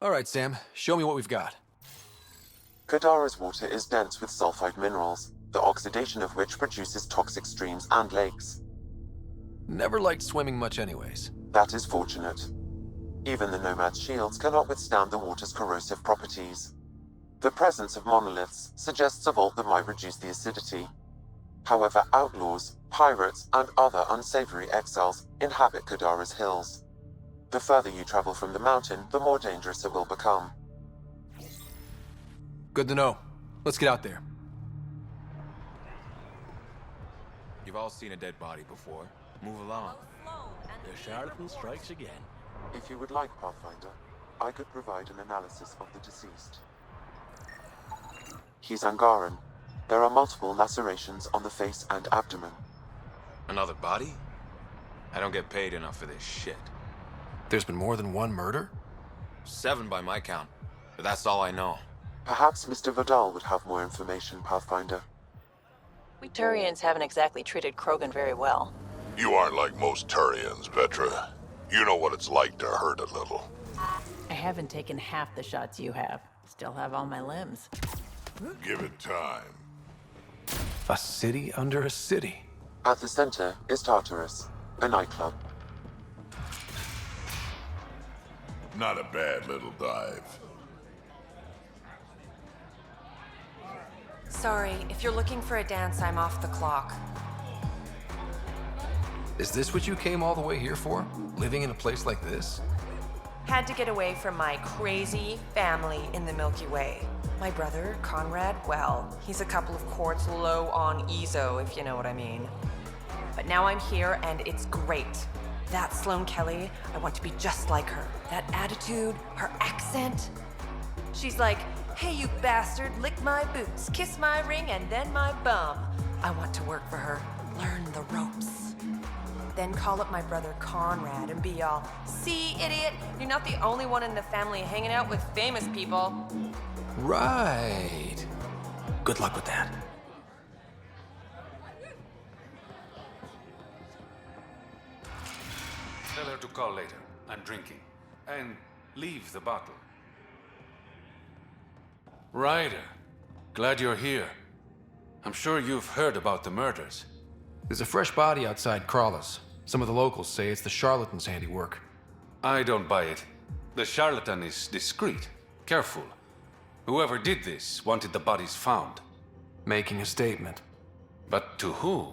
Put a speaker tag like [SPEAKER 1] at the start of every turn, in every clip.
[SPEAKER 1] Alright, Sam. Show me what we've got.
[SPEAKER 2] Kadara's water is dense with sulfide minerals, the oxidation of which produces toxic streams and lakes.
[SPEAKER 1] Never liked swimming much anyways.
[SPEAKER 2] That is fortunate. Even the Nomad's shields cannot withstand the water's corrosive properties. The presence of monoliths suggests a vault that might reduce the acidity. However, outlaws, pirates, and other unsavory exiles inhabit Kadara's hills. The further you travel from the mountain, the more dangerous it will become.
[SPEAKER 1] Good to know. Let's get out there.
[SPEAKER 3] You've all seen a dead body before. Move along. The charlatan strikes again.
[SPEAKER 2] If you would like, Pathfinder, I could provide an analysis of the deceased. He's Angaran. There are multiple lacerations on the face and abdomen.
[SPEAKER 3] Another body? I don't get paid enough for this shit.
[SPEAKER 1] There's been more than one murder?
[SPEAKER 3] 7 by my count, but that's all I know.
[SPEAKER 2] Perhaps Mr. Vidal would have more information, Pathfinder.
[SPEAKER 4] We Turians haven't exactly treated Krogan very well.
[SPEAKER 5] You aren't like most Turians, Vetra. You know what it's like to hurt a little.
[SPEAKER 4] I haven't taken half the shots you have. Still have all my limbs.
[SPEAKER 5] Give it time.
[SPEAKER 1] A city under a city.
[SPEAKER 2] At the center is Tartarus, a nightclub.
[SPEAKER 5] Not a bad little dive.
[SPEAKER 6] Sorry, if you're looking for a dance, I'm off the clock.
[SPEAKER 1] Is this what you came all the way here for? Living in a place like this?
[SPEAKER 6] Had to get away from my crazy family in the Milky Way. My brother, Conrad, well, he's a couple of quarts low on EZO, if you know what I mean. But now I'm here, and it's great. That Sloane Kelly, I want to be just like her. That attitude, her accent. She's like, hey, you bastard, lick my boots, kiss my ring, and then my bum. I want to work for her, learn the ropes. Then call up my brother Conrad and be all, see, idiot, you're not the only one in the family hanging out with famous people.
[SPEAKER 1] Right. Good luck with that.
[SPEAKER 7] Tell her to call later. I'm drinking. And leave the bottle. Ryder, glad you're here. I'm sure you've heard about the murders.
[SPEAKER 1] There's a fresh body outside Kralos. Some of the locals say it's the charlatan's handiwork.
[SPEAKER 7] I don't buy it. The charlatan is discreet, careful. Whoever did this wanted the bodies found.
[SPEAKER 1] Making a statement.
[SPEAKER 7] But to who?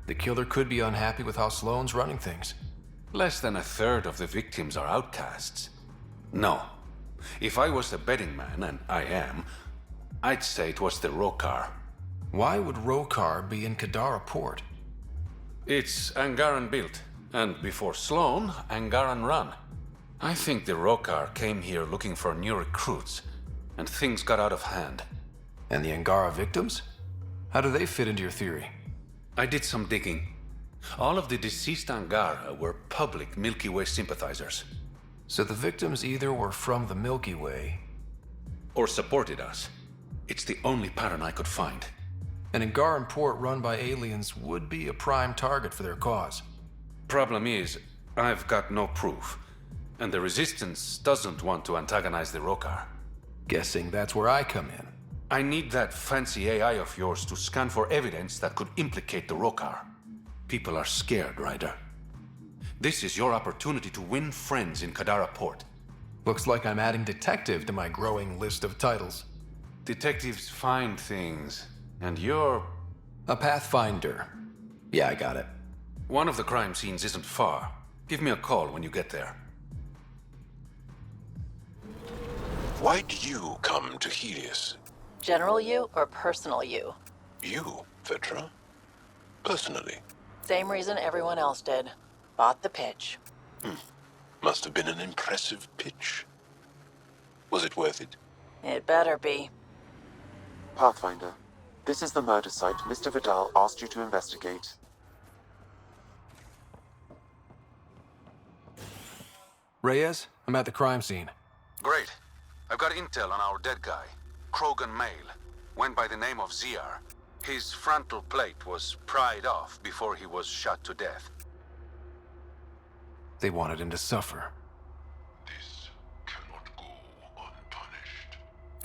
[SPEAKER 1] The killer could be unhappy with how Sloane's running things.
[SPEAKER 7] Less than a third of the victims are outcasts. No. If I was a betting man, and I am, I'd say it was the Rokar.
[SPEAKER 1] Why would Rokar be in Kadara port?
[SPEAKER 7] It's Angaran built, and before Sloane, Angaran run. I think the Rokar came here looking for new recruits, and things got out of hand.
[SPEAKER 1] And the Angara victims? How do they fit into your theory?
[SPEAKER 7] I did some digging. All of the deceased Angara were public Milky Way sympathizers.
[SPEAKER 1] So the victims either were from the Milky Way,
[SPEAKER 7] Or supported us. It's the only pattern I could find.
[SPEAKER 1] an Angaran port run by aliens would be a prime target for their cause.
[SPEAKER 7] Problem is, I've got no proof, and the Resistance doesn't want to antagonize the Rokar.
[SPEAKER 1] Guessing that's where I come in.
[SPEAKER 7] I need that fancy AI of yours to scan for evidence that could implicate the Rokar. People are scared, Ryder. This is your opportunity to win friends in Kadara Port.
[SPEAKER 1] Looks like I'm adding detective to my growing list of titles.
[SPEAKER 7] Detectives find things, and you're...
[SPEAKER 1] A pathfinder. Yeah, I got it.
[SPEAKER 7] One of the crime scenes isn't far. Give me a call when you get there.
[SPEAKER 5] Why did you come to Helios?
[SPEAKER 4] General you or personal you?
[SPEAKER 5] You, Vetra? Personally?
[SPEAKER 4] Same reason everyone else did. Bought the pitch.
[SPEAKER 5] Must have been an impressive pitch. Was it worth it?
[SPEAKER 4] It better be.
[SPEAKER 2] Pathfinder, this is the murder site Mr. Vidal asked you to investigate.
[SPEAKER 1] Reyes, I'm at the crime scene.
[SPEAKER 7] Great. I've got intel on our dead guy. Krogan male. Went by the name of Ziar. His frontal plate was pried off before he was shot to death.
[SPEAKER 1] They wanted him to suffer.
[SPEAKER 5] This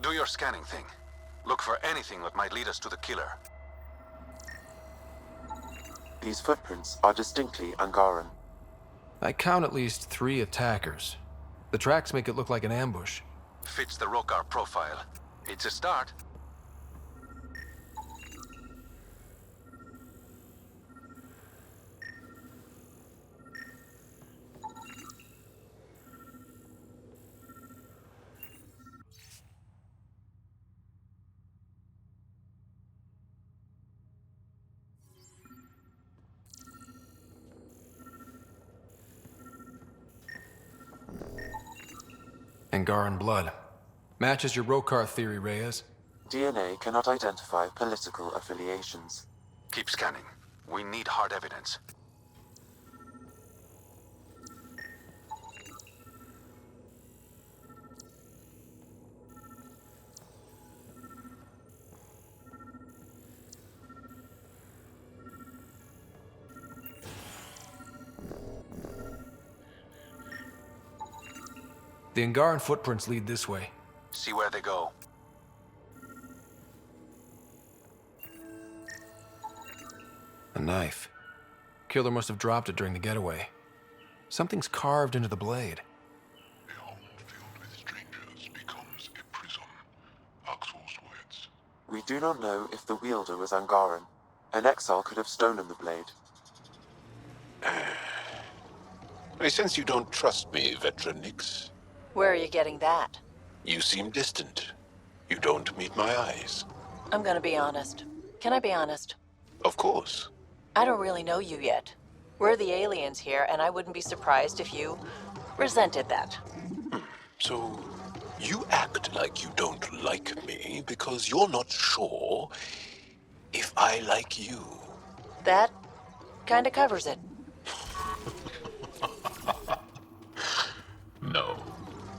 [SPEAKER 7] Do your scanning thing. Look for anything that might lead us to the killer.
[SPEAKER 2] These footprints are distinctly Angaran.
[SPEAKER 1] I count at least 3 attackers. The tracks make it look like an ambush.
[SPEAKER 7] Fits the Rokar profile. It's a start.
[SPEAKER 1] Angaran blood. Matches your Rokar theory, Reyes.
[SPEAKER 2] DNA cannot identify political affiliations.
[SPEAKER 7] Keep scanning. We need hard evidence.
[SPEAKER 1] The Angaran footprints lead this way.
[SPEAKER 7] See where they go.
[SPEAKER 1] A knife. Killer must have dropped it during the getaway. Something's carved into the blade.
[SPEAKER 5] A home filled with strangers becomes a prison. Axel's words.
[SPEAKER 2] We do not know if the wielder was Angaran. An exile could have stolen the blade.
[SPEAKER 5] I sense you don't trust me, veteran Nix.
[SPEAKER 4] Where are you getting that?
[SPEAKER 5] You seem distant. You don't meet my eyes.
[SPEAKER 4] I'm gonna be honest. Can I be honest?
[SPEAKER 5] Of course.
[SPEAKER 4] I don't really know you yet. We're the aliens here, and I wouldn't be surprised if you resented that.
[SPEAKER 5] So, you act like you don't like me because you're not sure if I like you.
[SPEAKER 4] That kinda covers it.
[SPEAKER 5] No,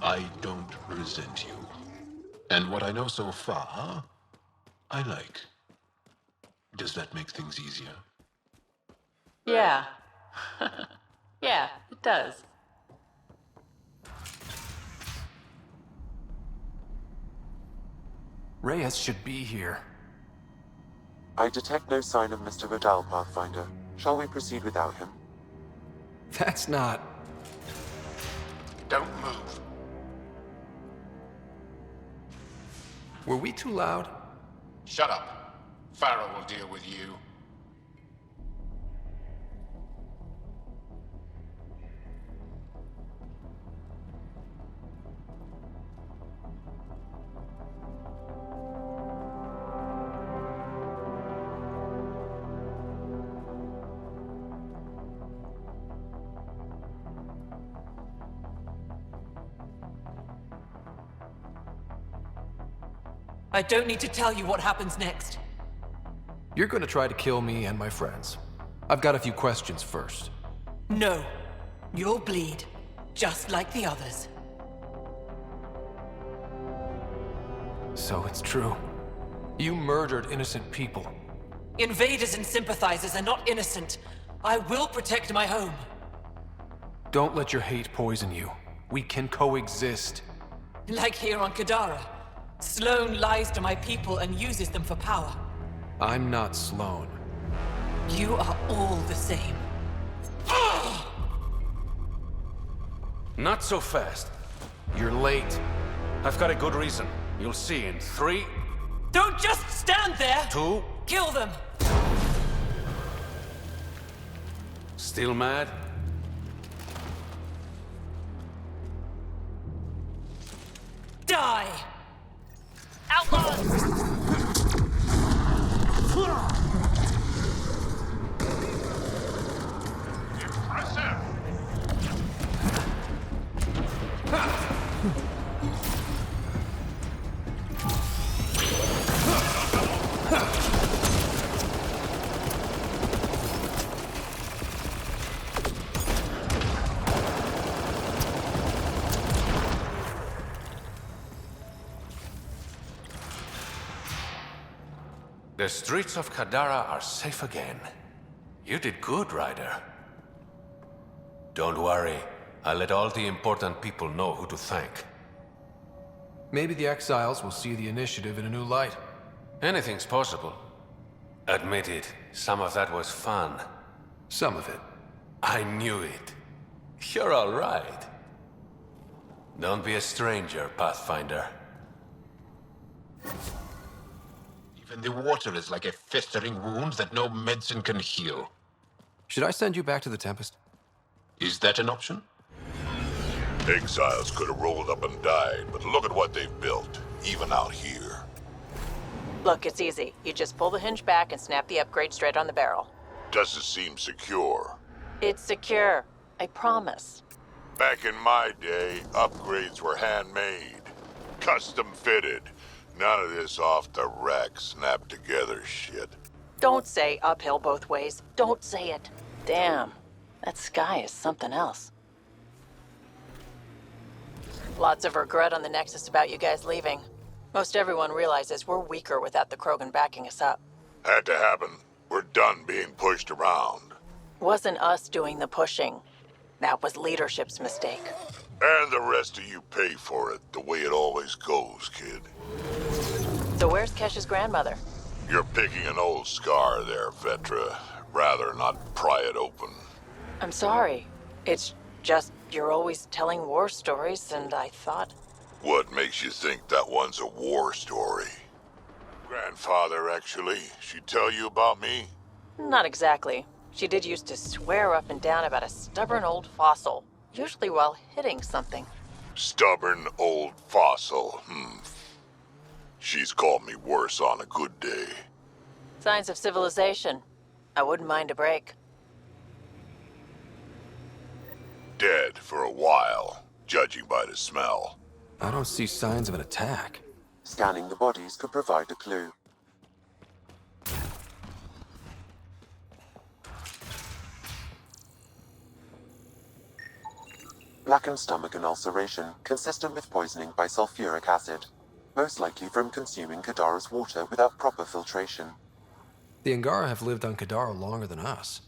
[SPEAKER 5] I don't resent you. And what I know so far, I like. Does that make things easier?
[SPEAKER 4] Yeah. Yeah, it does.
[SPEAKER 1] Reyes should be here.
[SPEAKER 2] I detect no sign of Mr. Vidal, Pathfinder. Shall we proceed without him?
[SPEAKER 1] That's not...
[SPEAKER 5] Don't move.
[SPEAKER 1] Were we too loud?
[SPEAKER 8] Shut up. Farrell will deal with you.
[SPEAKER 9] I don't need to tell you what happens next.
[SPEAKER 1] You're gonna try to kill me and my friends. I've got a few questions first.
[SPEAKER 9] No. You'll bleed, just like the others.
[SPEAKER 1] So it's true. You murdered innocent people.
[SPEAKER 9] Invaders and sympathizers are not innocent. I will protect my home.
[SPEAKER 1] Don't let your hate poison you. We can coexist.
[SPEAKER 9] Like here on Kadara. Sloane lies to my people and uses them for power.
[SPEAKER 1] I'm not Sloane.
[SPEAKER 9] You are all the same.
[SPEAKER 7] Not so fast.
[SPEAKER 1] You're late.
[SPEAKER 7] I've got a good reason. You'll see in 3,
[SPEAKER 9] Don't just stand there!
[SPEAKER 7] 2...
[SPEAKER 9] Kill them!
[SPEAKER 7] Still mad?
[SPEAKER 9] Die! Outlaws!
[SPEAKER 7] The streets of Kadara are safe again. You did good, Ryder. Don't worry. I'll let all the important people know who to thank.
[SPEAKER 1] Maybe the exiles will see the initiative in a new light.
[SPEAKER 10] Anything's possible. Admit it, some of that was fun.
[SPEAKER 1] Some of it.
[SPEAKER 10] I knew it. You're all right. Don't be a stranger, Pathfinder.
[SPEAKER 5] Even the water is like a festering wound that no medicine can heal.
[SPEAKER 1] Should I send you back to the Tempest?
[SPEAKER 5] Is that an option?
[SPEAKER 11] Exiles could have rolled up and died, but look at what they've built, even out here.
[SPEAKER 4] Look, it's easy. You just pull the hinge back and snap the upgrade straight on the barrel.
[SPEAKER 11] Doesn't seem secure.
[SPEAKER 4] It's secure. I promise.
[SPEAKER 11] Back in my day, upgrades were handmade, custom fitted. None of this off the rack, snap together shit.
[SPEAKER 4] Don't say uphill both ways. Don't say it. Damn, that sky is something else. Lots of regret on the Nexus about you guys leaving. Most everyone realizes we're weaker without the Krogan backing us up.
[SPEAKER 11] Had to happen. We're done being pushed around.
[SPEAKER 4] Wasn't us doing the pushing. That was leadership's mistake.
[SPEAKER 11] And the rest of you pay for it, the way it always goes, kid.
[SPEAKER 4] So where's Kesh's grandmother?
[SPEAKER 11] You're picking an old scar there, Vetra. Rather not pry it open.
[SPEAKER 4] I'm sorry. It's just you're always telling war stories, and I thought...
[SPEAKER 11] What makes you think that one's a war story? Grandfather, actually. She tell you about me?
[SPEAKER 4] Not exactly. She did used to swear up and down about a stubborn old fossil, usually while hitting something.
[SPEAKER 11] Stubborn old fossil, She's called me worse on a good day.
[SPEAKER 4] Signs of civilization. I wouldn't mind a break.
[SPEAKER 11] Dead for a while, judging by the smell.
[SPEAKER 1] I don't see signs of an attack.
[SPEAKER 2] Scanning the bodies could provide a clue. Blackened stomach and ulceration, consistent with poisoning by sulfuric acid. Most likely from consuming Kadara's water without proper filtration.
[SPEAKER 1] The Angara have lived on Kadara longer than us.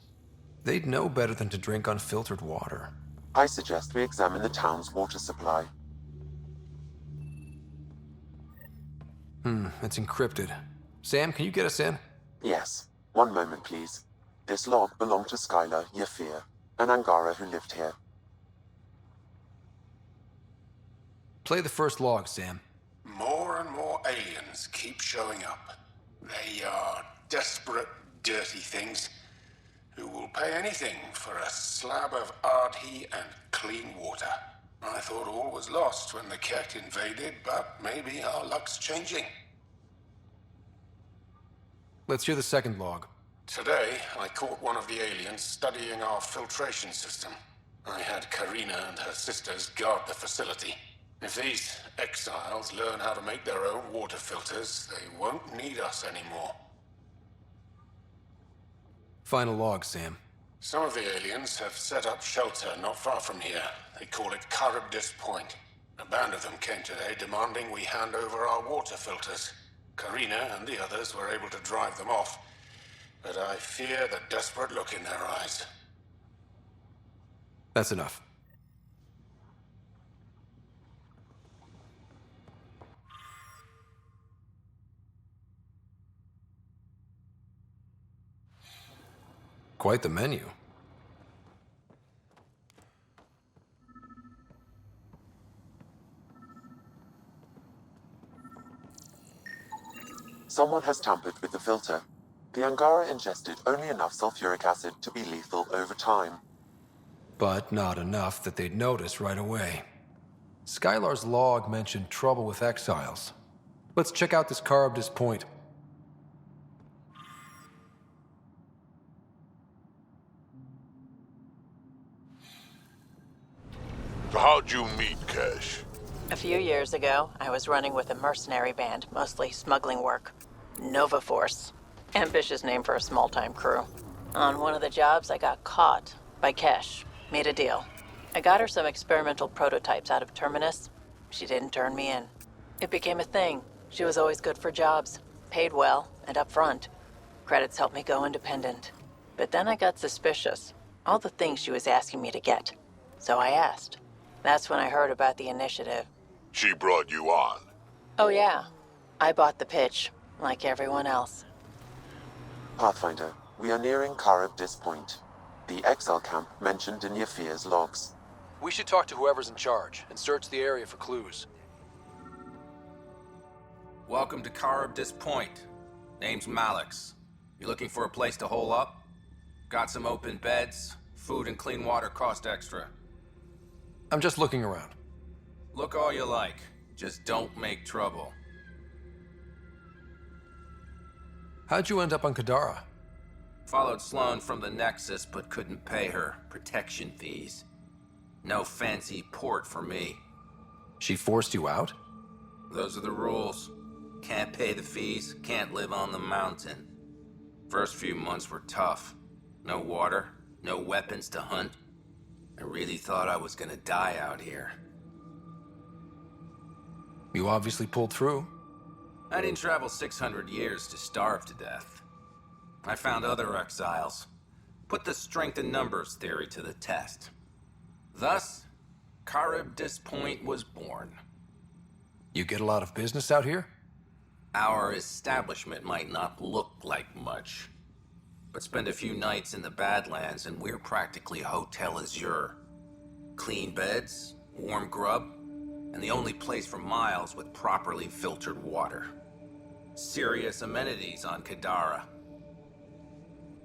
[SPEAKER 1] They'd know better than to drink unfiltered water.
[SPEAKER 2] I suggest we examine the town's water supply.
[SPEAKER 1] It's encrypted. Sam, can you get us in?
[SPEAKER 2] Yes. One moment, please. This log belonged to Skylar Yafir, an Angara who lived here.
[SPEAKER 1] Play the first log, Sam.
[SPEAKER 8] More and more aliens keep showing up. They are desperate, dirty things who will pay anything for a slab of Ardhi and clean water. I thought all was lost when the Ket invaded, but maybe our luck's changing.
[SPEAKER 1] Let's hear the second log.
[SPEAKER 8] Today, I caught one of the aliens studying our filtration system. I had Karina and her sisters guard the facility. If these exiles learn how to make their own water filters, they won't need us anymore.
[SPEAKER 1] Final log, Sam.
[SPEAKER 8] Some of the aliens have set up shelter not far from here. They call it Charybdis Point. A band of them came today demanding we hand over our water filters. Karina and the others were able to drive them off, but I fear the desperate look in their eyes.
[SPEAKER 1] That's enough. Quite the menu.
[SPEAKER 2] Someone has tampered with the filter. The Angara ingested only enough sulfuric acid to be lethal over time.
[SPEAKER 1] But not enough that they'd notice right away. Skylar's log mentioned trouble with exiles. Let's check out this Charybdis Point.
[SPEAKER 11] So how'd you meet Kesh?
[SPEAKER 4] A few years ago, I was running with a mercenary band, mostly smuggling work. Nova Force. Ambitious name for a small-time crew. On one of the jobs, I got caught by Kesh. Made a deal. I got her some experimental prototypes out of Terminus. She didn't turn me in. It became a thing. She was always good for jobs. Paid well, and upfront. Credits helped me go independent. But then I got suspicious. All the things she was asking me to get. So I asked. That's when I heard about the initiative.
[SPEAKER 11] She brought you on.
[SPEAKER 4] Oh yeah, I bought the pitch, like everyone else.
[SPEAKER 2] Pathfinder, we are nearing Karabdis Point, the exile camp mentioned in Yafir's logs.
[SPEAKER 1] We should talk to whoever's in charge and search the area for clues.
[SPEAKER 12] Welcome to Karabdis Point. Name's Malix. You looking for a place to hole up? Got some open beds. Food and clean water cost extra.
[SPEAKER 1] I'm just looking around.
[SPEAKER 12] Look all you like. Just don't make trouble.
[SPEAKER 1] How'd you end up on Kadara?
[SPEAKER 12] Followed Sloan from the Nexus, but couldn't pay her protection fees. No fancy port for me.
[SPEAKER 1] She forced you out?
[SPEAKER 12] Those are the rules. Can't pay the fees, can't live on the mountain. First few months were tough. No water, no weapons to hunt. I really thought I was gonna die out here.
[SPEAKER 1] You obviously pulled through.
[SPEAKER 12] I didn't travel 600 years to starve to death. I found other exiles. Put the strength in numbers theory to the test. Thus, Karabdis Point was born.
[SPEAKER 1] You get a lot of business out here?
[SPEAKER 12] Our establishment might not look like much, but spend a few nights in the Badlands and we're practically Hotel Azure. Clean beds, warm grub, and the only place for miles with properly filtered water. Serious amenities on Kadara.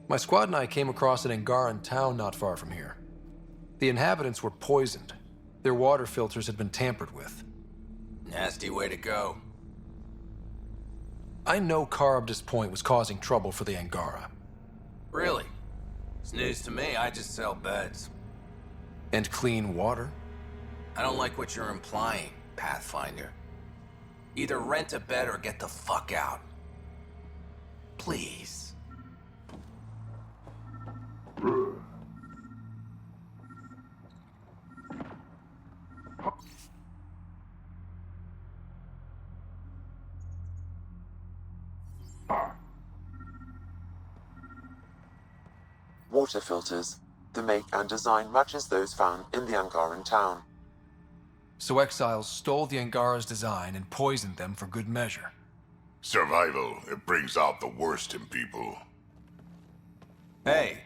[SPEAKER 1] My squad and I came across an Angaran town not far from here. The inhabitants were poisoned. Their water filters had been tampered with.
[SPEAKER 12] Nasty way to go.
[SPEAKER 1] I know Karabdis Point was causing trouble for the Angara.
[SPEAKER 12] Really? It's news to me, I just sell beds.
[SPEAKER 1] And clean water?
[SPEAKER 12] I don't like what you're implying, Pathfinder. Either rent a bed or get the fuck out. Please.
[SPEAKER 2] Water filters. The make and design matches those found in the Angaran town.
[SPEAKER 1] So exiles stole the Angara's design and poisoned them for good measure.
[SPEAKER 11] Survival, it brings out the worst in people.
[SPEAKER 12] Hey.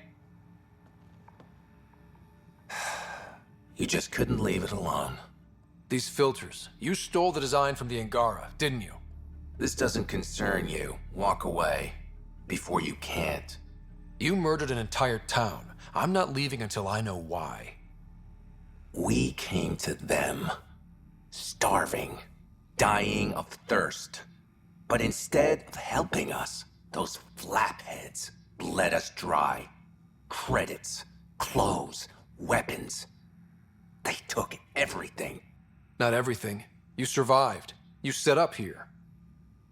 [SPEAKER 12] You just couldn't leave it alone.
[SPEAKER 1] These filters, you stole the design from the Angara, didn't you?
[SPEAKER 12] This doesn't concern you. Walk away. Before you can't.
[SPEAKER 1] You murdered an entire town. I'm not leaving until I know why.
[SPEAKER 12] We came to them. Starving. Dying of thirst. But instead of helping us, those flapheads bled us dry. Credits, clothes, weapons. They took everything.
[SPEAKER 1] Not everything. You survived. You set up here.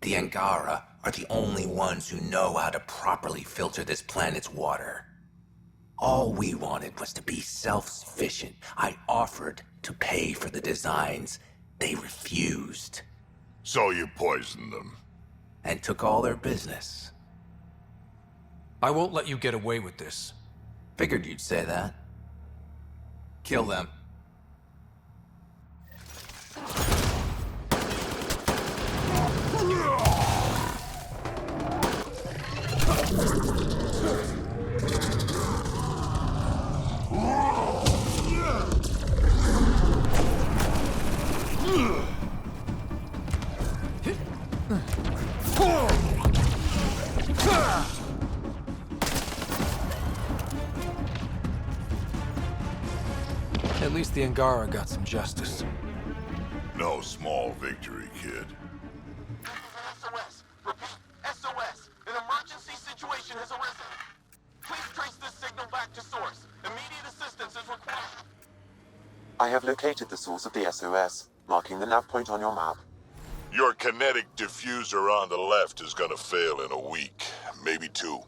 [SPEAKER 12] The Angara are the only ones who know how to properly filter this planet's water. All we wanted was to be self-sufficient. I offered to pay for the designs. They refused.
[SPEAKER 11] So you poisoned them.
[SPEAKER 12] And took all their business.
[SPEAKER 1] I won't let you get away with this.
[SPEAKER 12] Figured you'd say that. Kill them.
[SPEAKER 1] At least the Angara got some justice.
[SPEAKER 11] No small victory, kid.
[SPEAKER 13] SOS! Repeat, SOS! An emergency situation has arisen. Please trace this signal back to source. Immediate assistance is required.
[SPEAKER 2] I have located the source of the SOS, marking the nav point on your map.
[SPEAKER 11] Your kinetic diffuser on the left is gonna fail in a week, maybe 2.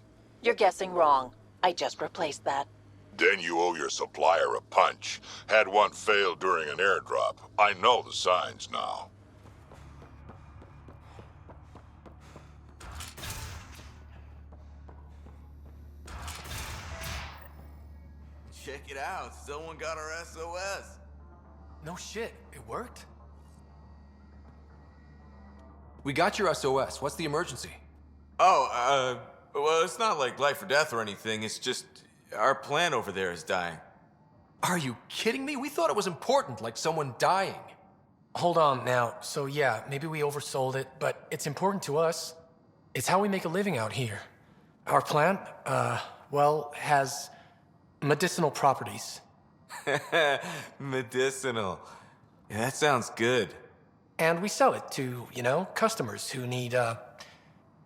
[SPEAKER 4] You're guessing wrong. I just replaced that.
[SPEAKER 11] Then you owe your supplier a punch. Had one fail during an airdrop. I know the signs now.
[SPEAKER 3] Check it out, someone got our SOS.
[SPEAKER 1] No shit, it worked? We got your SOS. What's the emergency?
[SPEAKER 3] Oh, well, it's not like life or death or anything. It's just our plant over there is dying.
[SPEAKER 1] Are you kidding me? We thought it was important, like someone dying.
[SPEAKER 14] Hold on now. So yeah, maybe we oversold it, but it's important to us. It's how we make a living out here. Our plant, well, has medicinal properties.
[SPEAKER 3] Medicinal. Yeah, that sounds good.
[SPEAKER 14] And we sell it to, customers who need,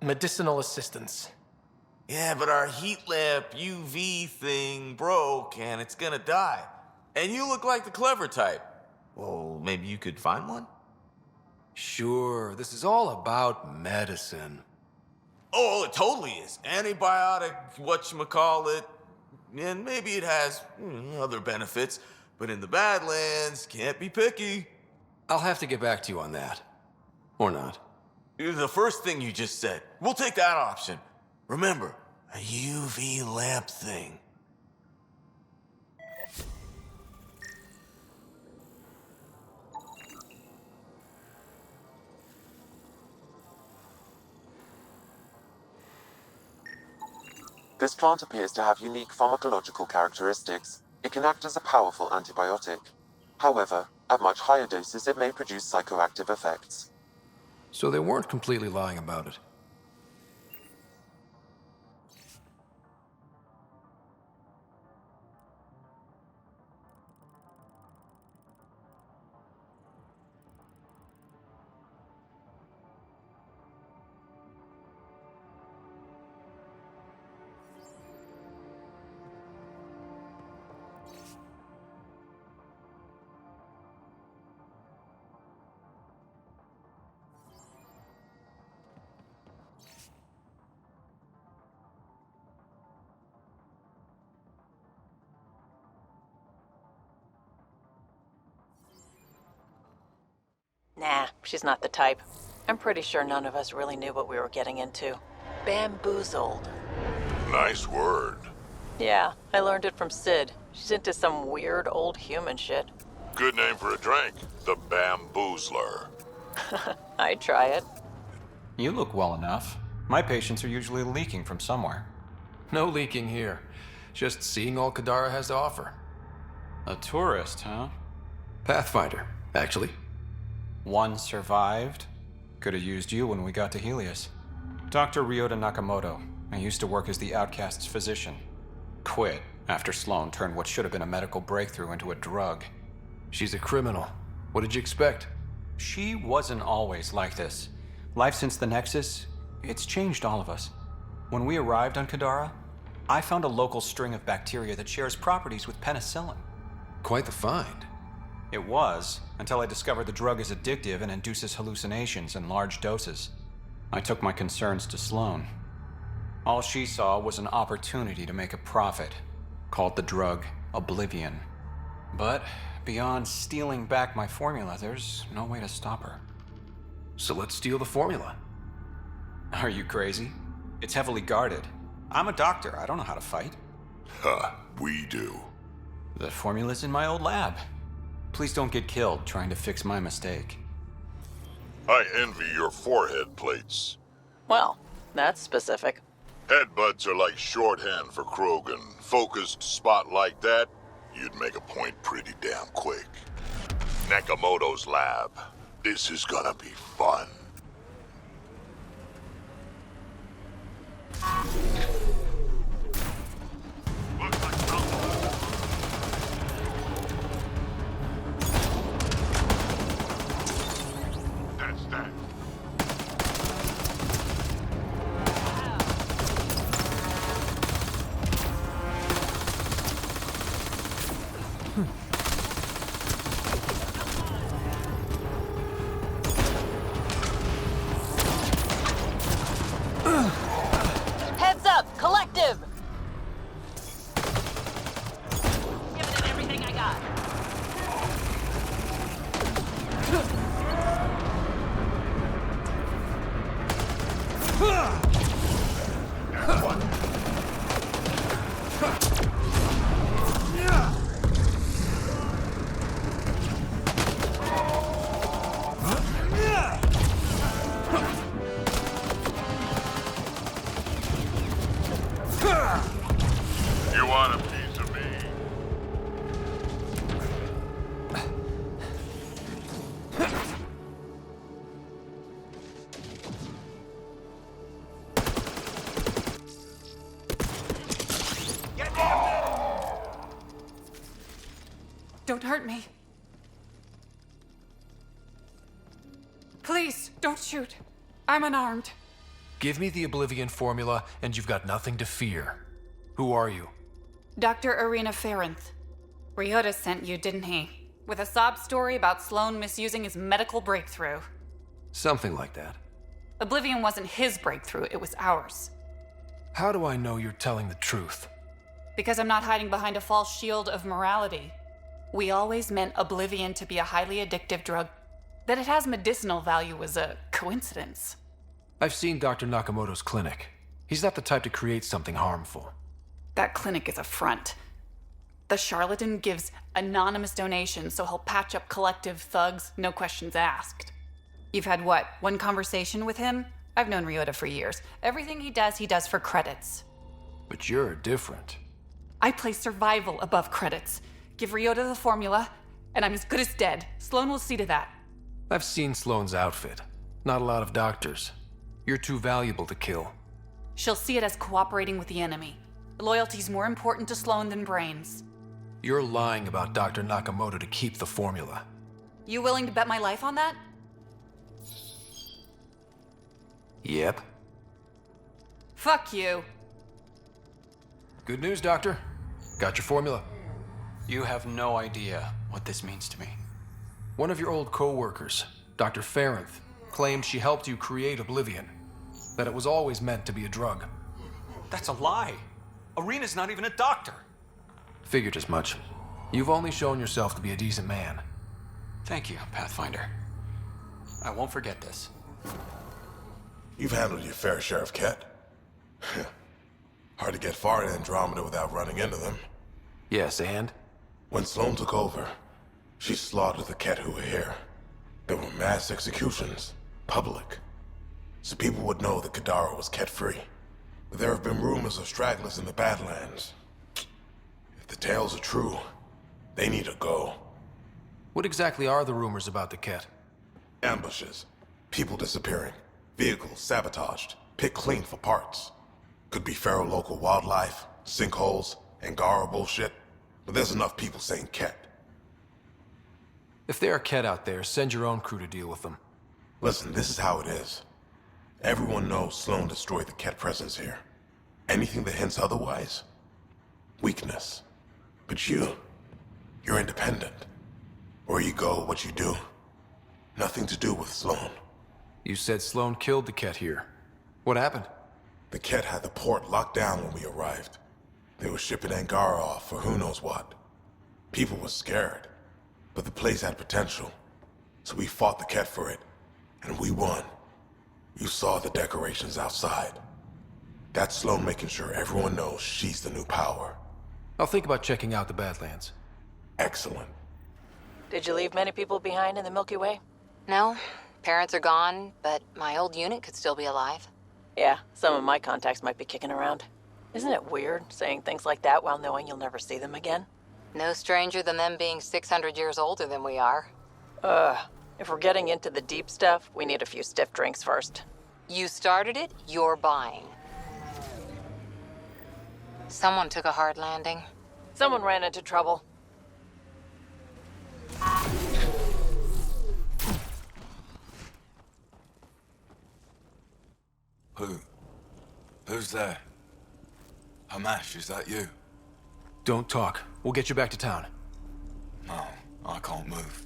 [SPEAKER 14] medicinal assistance.
[SPEAKER 3] Yeah, but our heat lamp UV thing broke and it's gonna die. And you look like the clever type. Well, maybe you could find one?
[SPEAKER 1] Sure, this is all about medicine.
[SPEAKER 3] Oh, it totally is. Antibiotic, whatchamacallit. And maybe it has other benefits. But in the Badlands, can't be picky.
[SPEAKER 1] I'll have to get back to you on that. Or not.
[SPEAKER 3] The first thing you just said. We'll take that option. Remember, a UV lamp thing.
[SPEAKER 2] This plant appears to have unique pharmacological characteristics. It can act as a powerful antibiotic. However, at much higher doses it may produce psychoactive effects.
[SPEAKER 1] So they weren't completely lying about it.
[SPEAKER 4] Nah, she's not the type. I'm pretty sure none of us really knew what we were getting into. Bamboozled.
[SPEAKER 11] Nice word.
[SPEAKER 4] Yeah, I learned it from Sid. She's into some weird old human shit.
[SPEAKER 11] Good name for a drink. The Bamboozler.
[SPEAKER 4] I'd try it.
[SPEAKER 15] You look well enough. My patients are usually leaking from somewhere.
[SPEAKER 1] No leaking here. Just seeing all Kadara has to offer.
[SPEAKER 15] A tourist, huh?
[SPEAKER 1] Pathfinder, actually.
[SPEAKER 15] One survived. Could have used you when we got to Helios. Dr. Ryota Nakamoto. I used to work as the outcast's physician. Quit after Sloan turned what should have been a medical breakthrough into a drug.
[SPEAKER 1] She's a criminal. What did you expect?
[SPEAKER 15] She wasn't always like this. Life since the Nexus, it's changed all of us. When we arrived on Kadara, I found a local string of bacteria that shares properties with penicillin.
[SPEAKER 1] Quite the find.
[SPEAKER 15] It was, until I discovered the drug is addictive and induces hallucinations in large doses. I took my concerns to Sloan. All she saw was an opportunity to make a profit, called the drug Oblivion. But beyond stealing back my formula, there's no way to stop her.
[SPEAKER 1] So let's steal the formula.
[SPEAKER 15] Are you crazy? It's heavily guarded. I'm a doctor, I don't know how to fight.
[SPEAKER 11] Huh, we do.
[SPEAKER 15] The formula's in my old lab. Please don't get killed trying to fix my mistake.
[SPEAKER 11] I envy your forehead plates.
[SPEAKER 4] Well, that's specific.
[SPEAKER 11] Headbutts are like shorthand for Krogan. Focused spot like that, you'd make a point pretty damn quick. Nakamoto's lab. This is gonna be fun. Looks like that's that.
[SPEAKER 4] Heads
[SPEAKER 16] Don't hurt me. Please, don't shoot. I'm unarmed.
[SPEAKER 1] Give me the Oblivion formula, and you've got nothing to fear. Who are you?
[SPEAKER 16] Dr. Irina Ferenth. Ryota sent you, didn't he? With a sob story about Sloan misusing his medical breakthrough.
[SPEAKER 1] Something like that.
[SPEAKER 16] Oblivion wasn't his breakthrough, it was ours.
[SPEAKER 1] How do I know you're telling the truth?
[SPEAKER 16] Because I'm not hiding behind a false shield of morality. We always meant Oblivion to be a highly addictive drug. That it has medicinal value was a coincidence.
[SPEAKER 1] I've seen Dr. Nakamoto's clinic. He's not the type to create something harmful.
[SPEAKER 16] That clinic is a front. The charlatan gives anonymous donations so he'll patch up collective thugs, no questions asked. You've had what, one conversation with him? I've known Ryota for years. Everything he does for credits.
[SPEAKER 1] But you're different.
[SPEAKER 16] I place survival above credits. Give Ryota the formula, and I'm as good as dead. Sloan will see to that.
[SPEAKER 1] I've seen Sloane's outfit. Not a lot of doctors. You're too valuable to kill.
[SPEAKER 16] She'll see it as cooperating with the enemy. Loyalty's more important to Sloan than brains.
[SPEAKER 1] You're lying about Dr. Nakamoto to keep the formula.
[SPEAKER 16] You willing to bet my life on that?
[SPEAKER 1] Yep.
[SPEAKER 16] Fuck you.
[SPEAKER 1] Good news, Doctor. Got your formula.
[SPEAKER 15] You have no idea what this means to me.
[SPEAKER 1] One of your old co-workers, Dr. Ferenth, claimed she helped you create Oblivion. That it was always meant to be a drug.
[SPEAKER 15] That's a lie. Irina's not even a doctor.
[SPEAKER 1] Figured as much. You've only shown yourself to be a decent man.
[SPEAKER 15] Thank you, Pathfinder. I won't forget this.
[SPEAKER 17] You've handled your fair share of Ket. Hard to get far in Andromeda without running into them.
[SPEAKER 1] Yes, and?
[SPEAKER 17] When Sloan took over, she slaughtered the Ket who were here. There were mass executions, public. So people would know that Kadara was Ket-free. But there have been rumors of stragglers in the Badlands. If the tales are true, they need to go.
[SPEAKER 1] What exactly are the rumors about the Ket?
[SPEAKER 17] Ambushes, people disappearing, vehicles sabotaged, picked clean for parts. Could be feral local wildlife, sinkholes, Angara bullshit. But there's enough people saying Ket.
[SPEAKER 1] If there are Ket out there, send your own crew to deal with them.
[SPEAKER 17] Listen, this is how it is. Everyone knows Sloan destroyed the Ket presence here. Anything that hints otherwise, weakness. But you're independent. Where you go, what you do, nothing to do with Sloan.
[SPEAKER 1] You said Sloan killed the Ket here. What happened?
[SPEAKER 17] The Ket had the port locked down when we arrived. They were shipping Angara off for who knows what. People were scared, but the place had potential. So we fought the Ket for it, and we won. You saw the decorations outside. That's Sloan making sure everyone knows she's the new power.
[SPEAKER 1] I'll think about checking out the Badlands.
[SPEAKER 17] Excellent.
[SPEAKER 4] Did you leave many people behind in the Milky Way?
[SPEAKER 18] No. Parents are gone, but my old unit could still be alive.
[SPEAKER 4] Yeah, some of my contacts might be kicking around. Isn't it weird saying things like that while knowing you'll never see them again?
[SPEAKER 18] No stranger than them being 600 years older than we are.
[SPEAKER 4] If we're getting into the deep stuff, we need a few stiff drinks first.
[SPEAKER 18] You started it, you're buying. Someone took a hard landing.
[SPEAKER 4] Someone ran into trouble.
[SPEAKER 3] Who's there? Hamash, is that you?
[SPEAKER 1] Don't talk. We'll get you back to town.
[SPEAKER 3] No, I can't move.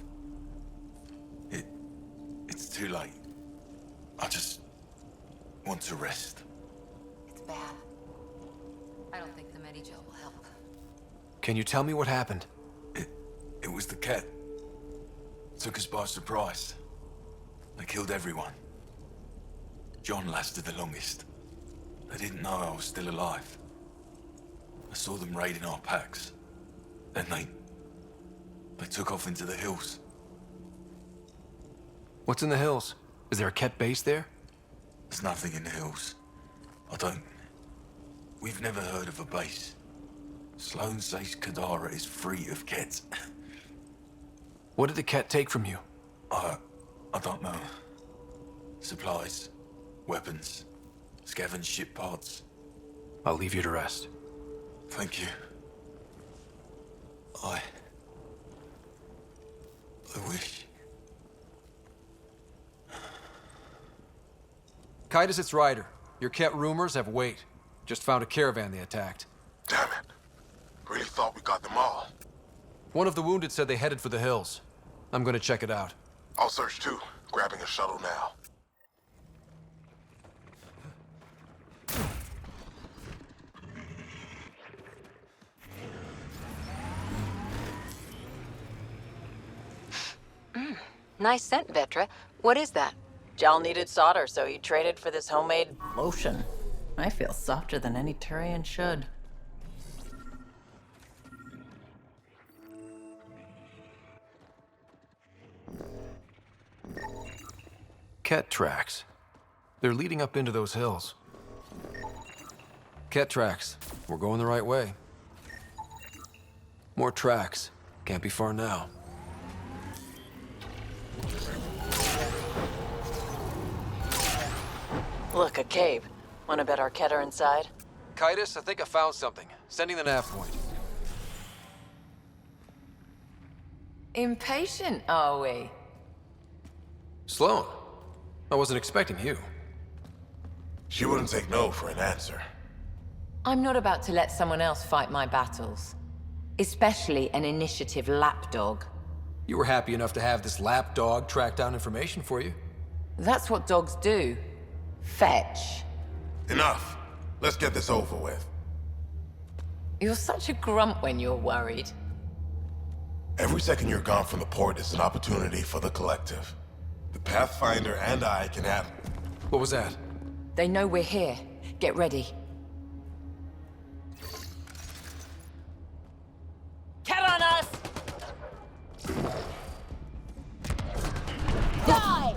[SPEAKER 3] It's too late. I just want to rest.
[SPEAKER 18] It's bad. I don't think the Medi-gel will help.
[SPEAKER 1] Can you tell me what happened?
[SPEAKER 3] It was the Ket. Took us by surprise. They killed everyone. John lasted the longest. They didn't know I was still alive. I saw them raiding our packs. Then they took off into the hills.
[SPEAKER 1] What's in the hills? Is there a Ket base there?
[SPEAKER 3] There's nothing in the hills. We've never heard of a base. Sloan says Kadara is free of Kets.
[SPEAKER 1] What did the Ket take from you?
[SPEAKER 3] I don't know. Supplies, weapons, scavenge ship parts.
[SPEAKER 1] I'll leave you to rest.
[SPEAKER 3] Thank you. I wish.
[SPEAKER 1] Kite its rider. Your Ket rumors have weight. Just found a caravan they attacked.
[SPEAKER 17] Damn it. Really thought we got them all.
[SPEAKER 1] One of the wounded said they headed for the hills. I'm gonna check it out.
[SPEAKER 17] I'll search too, grabbing a shuttle now.
[SPEAKER 18] Nice scent, Vetra. What is that?
[SPEAKER 4] Jal needed solder, so he traded for this homemade lotion. I feel softer than any Turian should.
[SPEAKER 1] Ket tracks. They're leading up into those hills. Ket tracks. We're going the right way. More tracks. Can't be far now.
[SPEAKER 4] Look, a cave. Wanna bet our Ket are inside?
[SPEAKER 1] Kitus, I think I found something. Sending the nav point.
[SPEAKER 6] Impatient, are we?
[SPEAKER 1] Sloan, I wasn't expecting you.
[SPEAKER 17] She wouldn't take no for an answer.
[SPEAKER 19] I'm not about to let someone else fight my battles. Especially an initiative lapdog.
[SPEAKER 1] You were happy enough to have this lapdog track down information for you.
[SPEAKER 19] That's what dogs do. Fetch.
[SPEAKER 17] Enough. Let's get this over with.
[SPEAKER 19] You're such a grump when you're worried.
[SPEAKER 17] Every second you're gone from the port is an opportunity for the collective. The Pathfinder and I can have...
[SPEAKER 1] What was that?
[SPEAKER 19] They know we're here. Get ready.
[SPEAKER 4] Ket on us!
[SPEAKER 19] Die!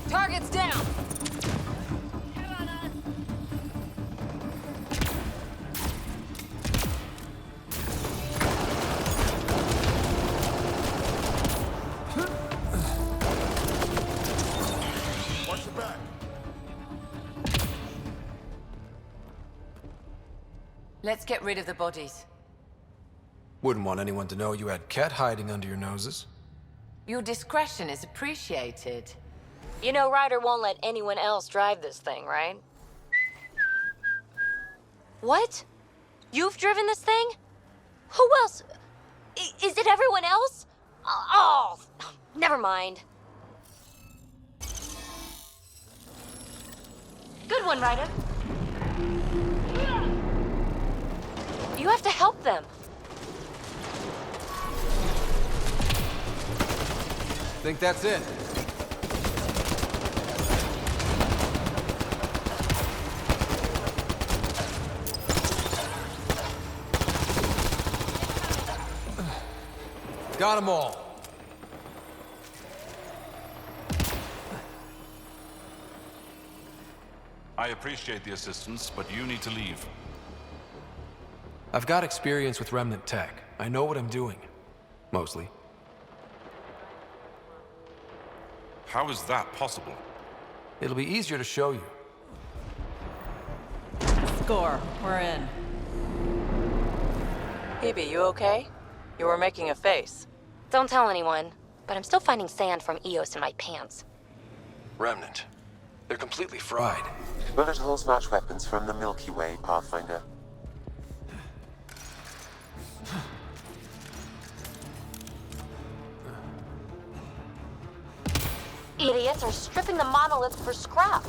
[SPEAKER 6] Target's down!
[SPEAKER 17] Watch your back.
[SPEAKER 19] Let's get rid of the bodies.
[SPEAKER 1] Wouldn't want anyone to know you had Ket hiding under your noses.
[SPEAKER 19] Your discretion is appreciated.
[SPEAKER 20] You know Ryder won't let anyone else drive this thing, right? What? You've driven this thing? Who else? Is it everyone else? Oh, never mind. Good one, Ryder. You have to help them.
[SPEAKER 1] Think that's it? Got them all.
[SPEAKER 7] I appreciate the assistance, but you need to leave.
[SPEAKER 1] I've got experience with Remnant tech. I know what I'm doing. Mostly.
[SPEAKER 7] How is that possible?
[SPEAKER 1] It'll be easier to show you.
[SPEAKER 4] Score. We're in. Hebe, you okay? You were making a face.
[SPEAKER 20] Don't tell anyone, but I'm still finding sand from Eos in my pants.
[SPEAKER 1] Remnant. They're completely fried.
[SPEAKER 2] Bullet holes match weapons from the Milky Way, Pathfinder.
[SPEAKER 20] Idiots are stripping the monoliths for scrap.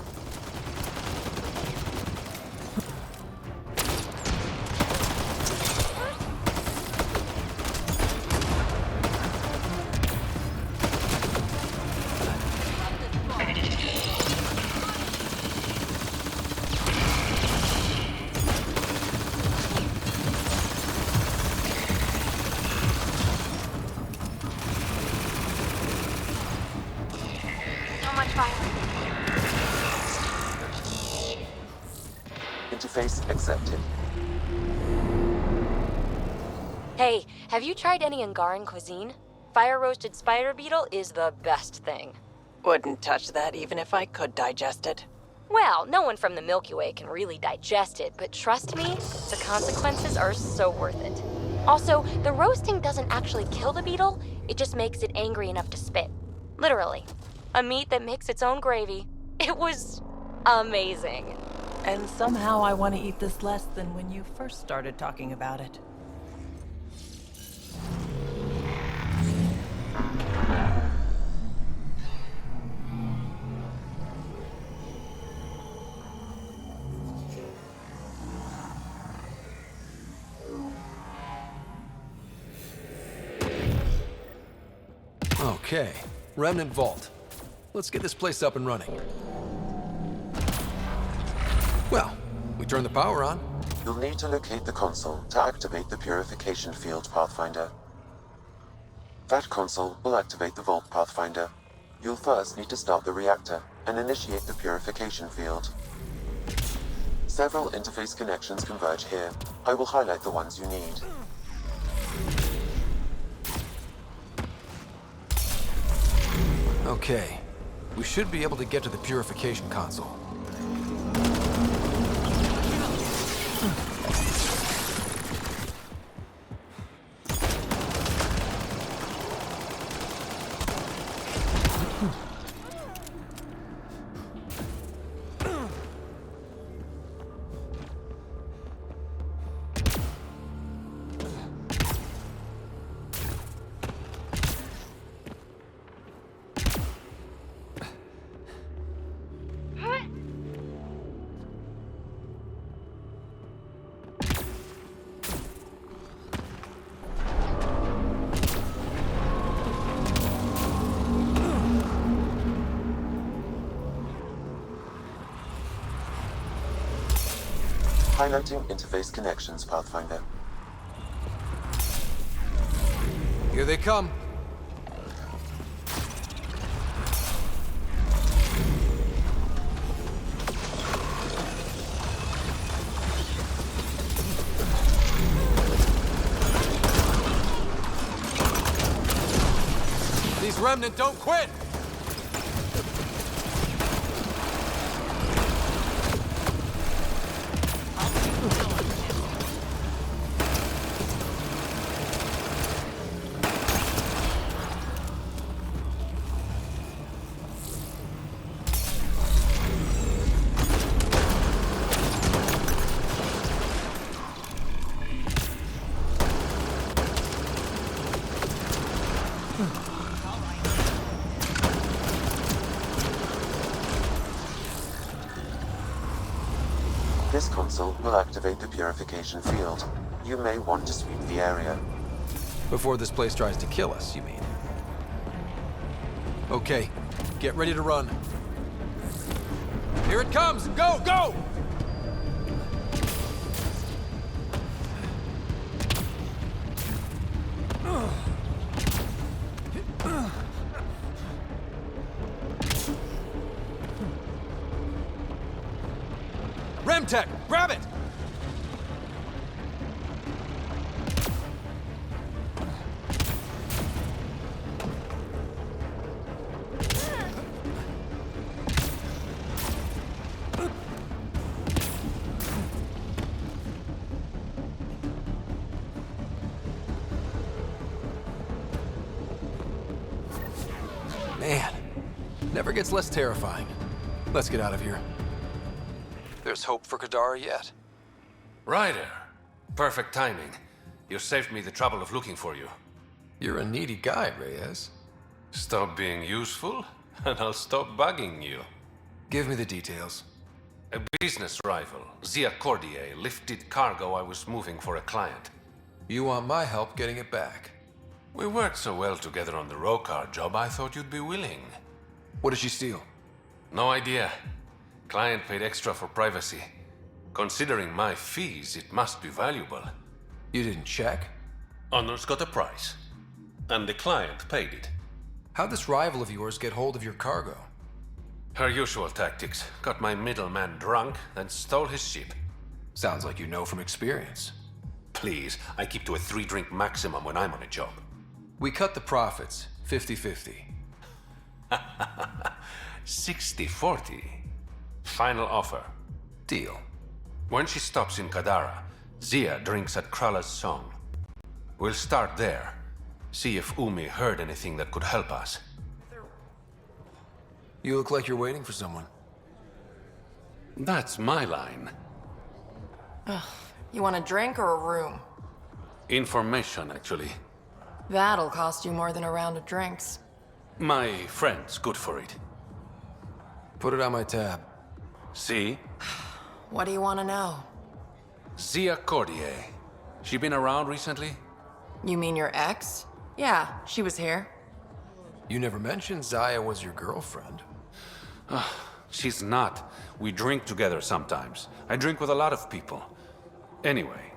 [SPEAKER 2] Interface accepted.
[SPEAKER 20] Hey, have you tried any Angaran cuisine? Fire-roasted spider beetle is the best thing.
[SPEAKER 4] Wouldn't touch that even if I could digest it.
[SPEAKER 20] Well, no one from the Milky Way can really digest it, but trust me, the consequences are so worth it. Also, the roasting doesn't actually kill the beetle, it just makes it angry enough to spit. Literally. A meat that makes its own gravy. It was amazing.
[SPEAKER 4] And somehow I want to eat this less than when you first started talking about it.
[SPEAKER 1] Okay, Remnant Vault. Let's get this place up and running. Well, we turn the power on.
[SPEAKER 2] You'll need to locate the console to activate the purification field, Pathfinder. That console will activate the Vault, Pathfinder. You'll first need to start the reactor and initiate the purification field. Several interface connections converge here. I will highlight the ones you need.
[SPEAKER 1] Okay, we should be able to get to the purification console.
[SPEAKER 2] Highlighting interface connections, Pathfinder.
[SPEAKER 1] Here they come. These Remnant don't quit!
[SPEAKER 2] This console will activate the purification field. You may want to sweep the area.
[SPEAKER 1] Before this place tries to kill us, you mean? Okay, get ready to run. Here it comes! Go, go! Remtech, grab it! Man, never gets less terrifying. Let's get out of here. There's hope for Kadara yet.
[SPEAKER 10] Ryder, perfect timing. You saved me the trouble of looking for you.
[SPEAKER 1] You're a needy guy, Reyes.
[SPEAKER 10] Stop being useful, and I'll stop bugging you.
[SPEAKER 1] Give me the details.
[SPEAKER 10] A business rival, Zia Cordier, lifted cargo I was moving for a client.
[SPEAKER 1] You want my help getting it back?
[SPEAKER 10] We worked so well together on the Rokar job, I thought you'd be willing.
[SPEAKER 1] What did she steal?
[SPEAKER 10] No idea. Client paid extra for privacy. Considering my fees, it must be valuable.
[SPEAKER 1] You didn't check?
[SPEAKER 10] Honor's got a price. And the client paid it.
[SPEAKER 1] How'd this rival of yours get hold of your cargo?
[SPEAKER 10] Her usual tactics. Got my middleman drunk, then stole his ship.
[SPEAKER 1] Sounds like you know from experience.
[SPEAKER 7] Please, I keep to a 3-drink maximum when I'm on a job.
[SPEAKER 1] We cut the profits, 50-50.
[SPEAKER 7] 60-40. Final offer.
[SPEAKER 1] Deal.
[SPEAKER 7] When she stops in Kadara, Zia drinks at Krala's song. We'll start there. See if Umi heard anything that could help us.
[SPEAKER 1] You look like you're waiting for someone.
[SPEAKER 7] That's my line.
[SPEAKER 6] Ugh. You want a drink or a room?
[SPEAKER 7] Information, actually.
[SPEAKER 6] That'll cost you more than a round of drinks.
[SPEAKER 7] My friend's good for it.
[SPEAKER 1] Put it on my tab.
[SPEAKER 7] See?
[SPEAKER 6] What do you want to know?
[SPEAKER 7] Zia Cordier. She been around recently?
[SPEAKER 6] You mean your ex? Yeah, she was here.
[SPEAKER 1] You never mentioned Zaya was your girlfriend.
[SPEAKER 7] She's not. We drink together sometimes. I drink with a lot of people. Anyway,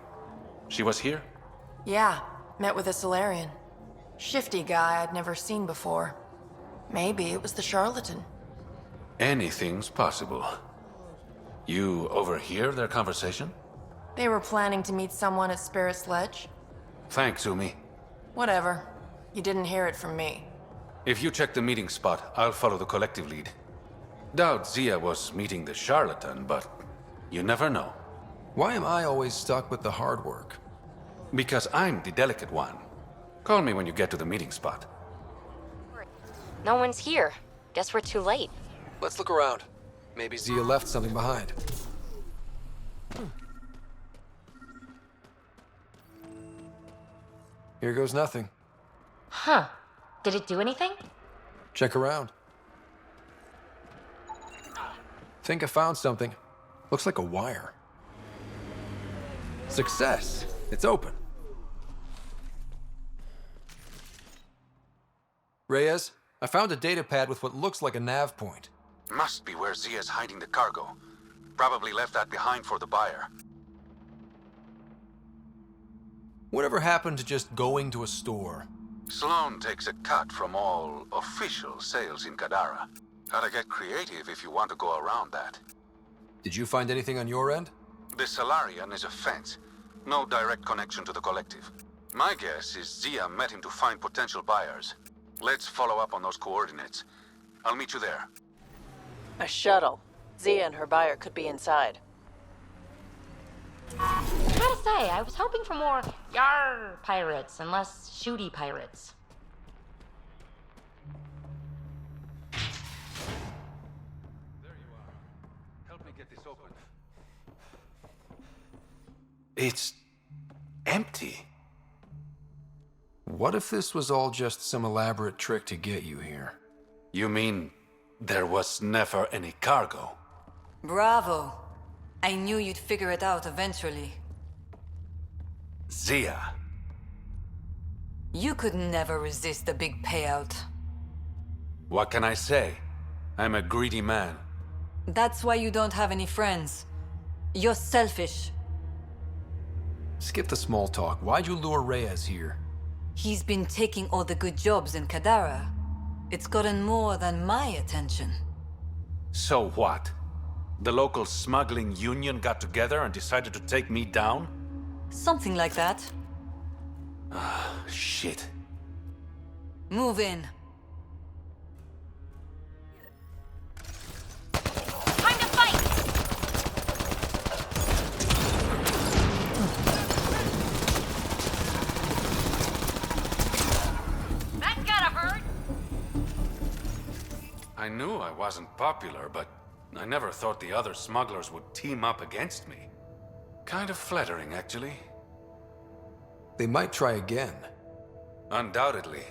[SPEAKER 7] she was here?
[SPEAKER 6] Yeah, met with a Solarian. Shifty guy I'd never seen before. Maybe it was the charlatan.
[SPEAKER 7] Anything's possible. You overhear their conversation?
[SPEAKER 6] They were planning to meet someone at Spirit's Ledge.
[SPEAKER 7] Thanks, Umi.
[SPEAKER 6] Whatever. You didn't hear it from me.
[SPEAKER 7] If you check the meeting spot, I'll follow the collective lead. Doubt Zia was meeting the charlatan, but you never know.
[SPEAKER 1] Why am I always stuck with the hard work?
[SPEAKER 7] Because I'm the delicate one. Call me when you get to the meeting spot.
[SPEAKER 20] No one's here. Guess we're too late.
[SPEAKER 1] Let's look around. Maybe Zia left something behind. Here goes nothing.
[SPEAKER 20] Huh. Did it do anything?
[SPEAKER 1] Check around. Think I found something. Looks like a wire. Success! It's open. Reyes, I found a data pad with what looks like a nav point.
[SPEAKER 7] Must be where Zia's hiding the cargo. Probably left that behind for the buyer.
[SPEAKER 1] Whatever happened to just going to a store?
[SPEAKER 7] Sloan takes a cut from all official sales in Kadara. Gotta get creative if you want to go around that.
[SPEAKER 1] Did you find anything on your end?
[SPEAKER 7] The Salarian is a fence. No direct connection to the collective. My guess is Zia met him to find potential buyers. Let's follow up on those coordinates. I'll meet you there.
[SPEAKER 4] A shuttle. Zia and her buyer could be inside.
[SPEAKER 20] Gotta say, I was hoping for more yar pirates and less shooty pirates.
[SPEAKER 7] There you are. Help me get this open. It's empty.
[SPEAKER 1] What if this was all just some elaborate trick to get you here?
[SPEAKER 7] You mean there was never any cargo?
[SPEAKER 18] Bravo. I knew you'd figure it out eventually.
[SPEAKER 7] Zia.
[SPEAKER 18] You could never resist a big payout.
[SPEAKER 7] What can I say? I'm a greedy man.
[SPEAKER 18] That's why you don't have any friends. You're selfish.
[SPEAKER 1] Skip the small talk. Why'd you lure Reyes here?
[SPEAKER 18] He's been taking all the good jobs in Kadara. It's gotten more than my attention.
[SPEAKER 7] So what? The local smuggling union got together and decided to take me down?
[SPEAKER 18] Something like that.
[SPEAKER 7] Shit.
[SPEAKER 18] Move in.
[SPEAKER 20] Time to fight! That's gotta hurt!
[SPEAKER 7] I knew I wasn't popular, but I never thought the other smugglers would team up against me. Kind of flattering, actually.
[SPEAKER 1] They might try again.
[SPEAKER 7] Undoubtedly.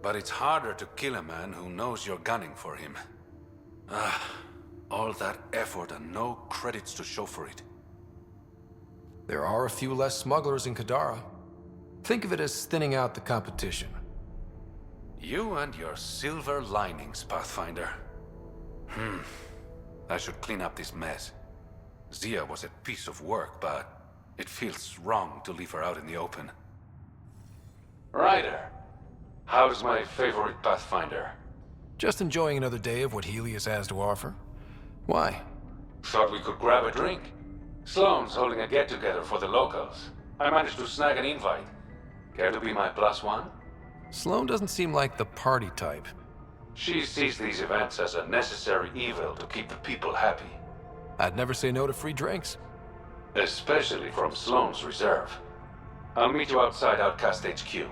[SPEAKER 7] But it's harder to kill a man who knows you're gunning for him. All that effort and no credits to show for it.
[SPEAKER 1] There are a few less smugglers in Kadara. Think of it as thinning out the competition.
[SPEAKER 7] You and your silver linings, Pathfinder. I should clean up this mess. Zia was a piece of work, but it feels wrong to leave her out in the open. Ryder, how's my favorite Pathfinder?
[SPEAKER 1] Just enjoying another day of what Helios has to offer. Why?
[SPEAKER 7] Thought we could grab a drink. Sloane's holding a get-together for the locals. I managed to snag an invite. Care to be my +1?
[SPEAKER 1] Sloane doesn't seem like the party type.
[SPEAKER 7] She sees these events as a necessary evil to keep the people happy.
[SPEAKER 1] I'd never say no to free drinks.
[SPEAKER 7] Especially from Sloane's reserve. I'll meet you outside Outcast HQ.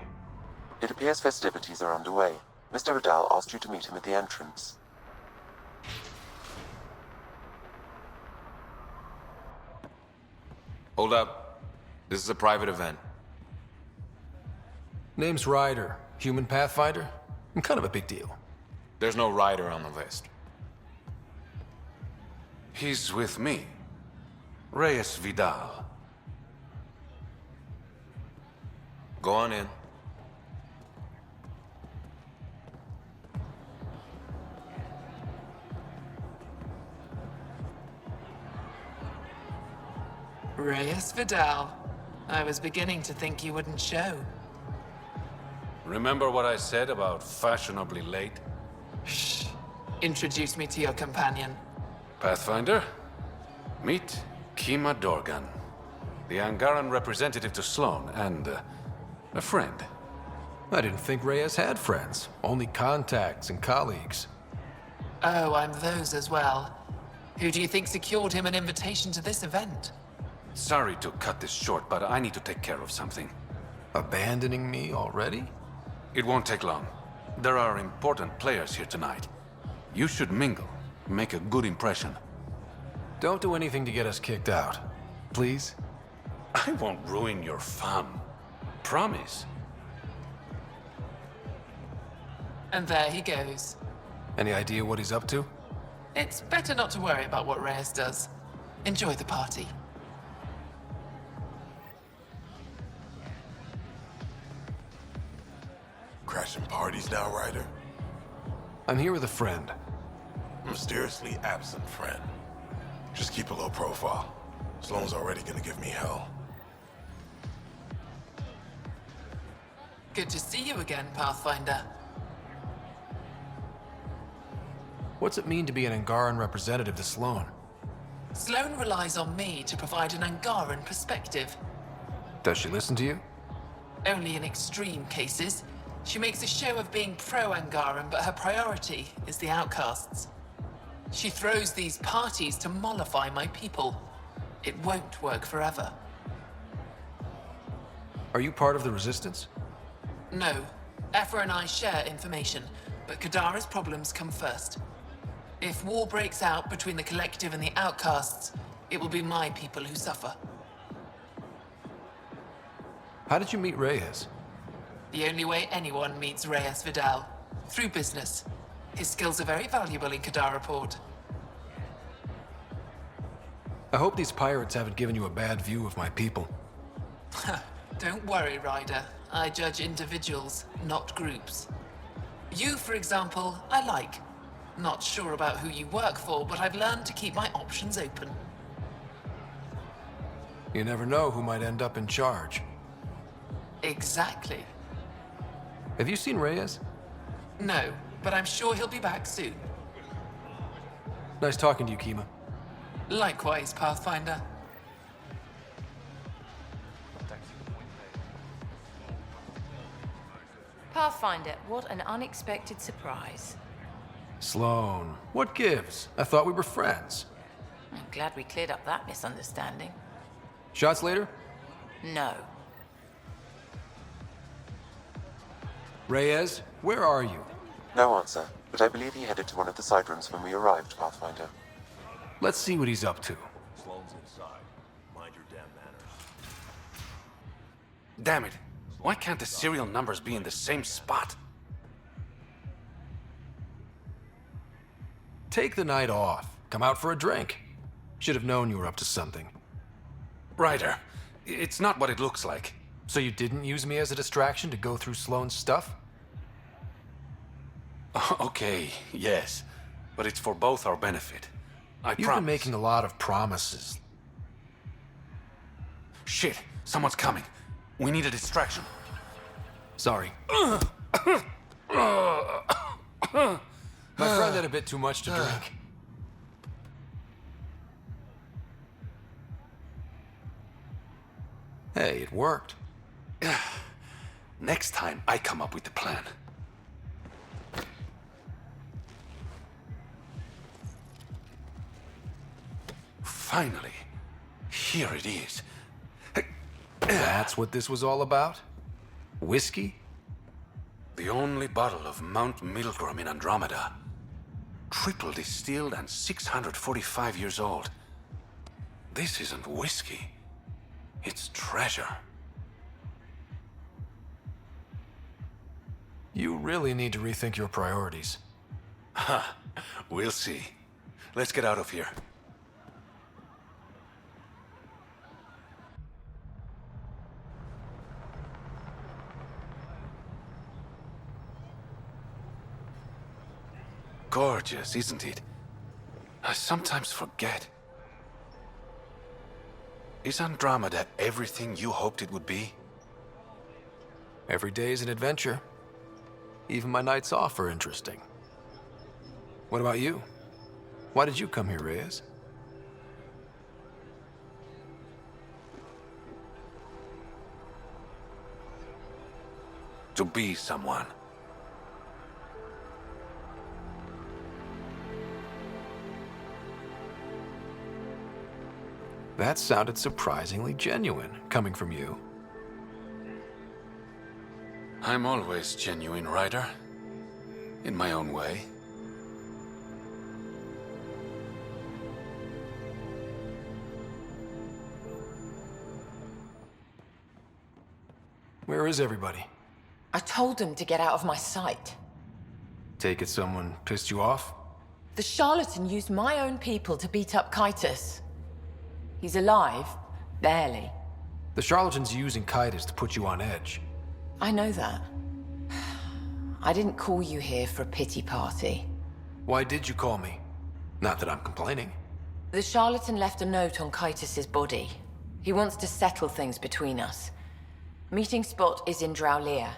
[SPEAKER 2] It appears festivities are underway. Mr. Vidal asked you to meet him at the entrance.
[SPEAKER 10] Hold up. This is a private event.
[SPEAKER 1] Name's Ryder. Human Pathfinder? I'm kind of a big deal.
[SPEAKER 10] There's no rider on the list.
[SPEAKER 7] He's with me. Reyes Vidal.
[SPEAKER 10] Go on in.
[SPEAKER 9] Reyes Vidal. I was beginning to think you wouldn't show.
[SPEAKER 7] Remember what I said about fashionably late?
[SPEAKER 9] Shh. Introduce me to your companion.
[SPEAKER 7] Pathfinder, meet Kima Dorgan, the Angaran representative to Sloane, and a friend.
[SPEAKER 1] I didn't think Reyes had friends, only contacts and colleagues.
[SPEAKER 9] Oh, I'm those as well. Who do you think secured him an invitation to this event?
[SPEAKER 7] Sorry to cut this short, but I need to take care of something.
[SPEAKER 1] Abandoning me already?
[SPEAKER 7] It won't take long. There are important players here tonight. You should mingle, make a good impression.
[SPEAKER 1] Don't do anything to get us kicked out. Please?
[SPEAKER 7] I won't ruin your fun. Promise.
[SPEAKER 9] And there he goes.
[SPEAKER 1] Any idea what he's up to?
[SPEAKER 9] It's better not to worry about what Reyes does. Enjoy the party.
[SPEAKER 17] Crashing parties now, Ryder?
[SPEAKER 1] I'm here with a friend.
[SPEAKER 17] Mysteriously absent friend. Just keep a low profile. Sloane's already gonna give me hell.
[SPEAKER 9] Good to see you again, Pathfinder.
[SPEAKER 1] What's it mean to be an Angaran representative to Sloane?
[SPEAKER 9] Sloane relies on me to provide an Angaran perspective.
[SPEAKER 1] Does she listen to you?
[SPEAKER 9] Only in extreme cases. She makes a show of being pro-Angaran, but her priority is the outcasts. She throws these parties to mollify my people. It won't work forever.
[SPEAKER 1] Are you part of the Resistance?
[SPEAKER 9] No. Ephra and I share information, but Kadara's problems come first. If war breaks out between the Collective and the Outcasts, it will be my people who suffer.
[SPEAKER 1] How did you meet Reyes?
[SPEAKER 9] The only way anyone meets Reyes Vidal. Through business. His skills are very valuable in Kadara Port.
[SPEAKER 1] I hope these pirates haven't given you a bad view of my people.
[SPEAKER 9] Don't worry, Ryder. I judge individuals, not groups. You, for example, I like. Not sure about who you work for, but I've learned to keep my options open.
[SPEAKER 1] You never know who might end up in charge.
[SPEAKER 9] Exactly.
[SPEAKER 1] Have you seen Reyes?
[SPEAKER 9] No, but I'm sure he'll be back soon.
[SPEAKER 1] Nice talking to you, Kima.
[SPEAKER 9] Likewise, Pathfinder.
[SPEAKER 19] Pathfinder, what an unexpected surprise.
[SPEAKER 1] Sloane, what gives? I thought we were friends.
[SPEAKER 19] I'm glad we cleared up that misunderstanding.
[SPEAKER 1] Shots later?
[SPEAKER 19] No.
[SPEAKER 1] Reyes, where are you?
[SPEAKER 2] No answer, but I believe he headed to one of the side rooms when we arrived, Pathfinder.
[SPEAKER 1] Let's see what he's up to.
[SPEAKER 8] Sloane's inside. Mind your damn manners.
[SPEAKER 7] Damn it. Why can't the serial numbers be in the same spot?
[SPEAKER 1] Take the night off. Come out for a drink. Should have known you were up to something.
[SPEAKER 7] Ryder, it's not what it looks like.
[SPEAKER 1] So you didn't use me as a distraction to go through Sloane's stuff?
[SPEAKER 7] Okay, yes. But it's for both our benefit.
[SPEAKER 1] You've been making a lot of promises.
[SPEAKER 7] Shit, someone's coming. We need a distraction.
[SPEAKER 1] Sorry. My friend had a bit too much to drink. Hey, it worked.
[SPEAKER 7] Next time, I come up with the plan. Finally, here it is.
[SPEAKER 1] That's what this was all about? Whiskey?
[SPEAKER 7] The only bottle of Mount Milgram in Andromeda. Triple distilled and 645 years old. This isn't whiskey. It's treasure.
[SPEAKER 1] You really need to rethink your priorities.
[SPEAKER 7] Ha, we'll see. Let's get out of here. Gorgeous, isn't it? I sometimes forget. Is Andromeda everything you hoped it would be?
[SPEAKER 1] Every day is an adventure. Even my nights off are interesting. What about you? Why did you come here, Reyes?
[SPEAKER 7] To be someone.
[SPEAKER 1] That sounded surprisingly genuine, coming from you.
[SPEAKER 7] I'm always genuine, Ryder. In my own way.
[SPEAKER 1] Where is everybody?
[SPEAKER 19] I told them to get out of my sight.
[SPEAKER 1] Take it someone pissed you off?
[SPEAKER 19] The charlatan used my own people to beat up Kitus. He's alive, barely.
[SPEAKER 1] The charlatan's using Kitus to put you on edge.
[SPEAKER 19] I know that. I didn't call you here for a pity party.
[SPEAKER 1] Why did you call me? Not that I'm complaining.
[SPEAKER 19] The charlatan left a note on Kitus's body. He wants to settle things between us. Meeting spot is in Drowlear.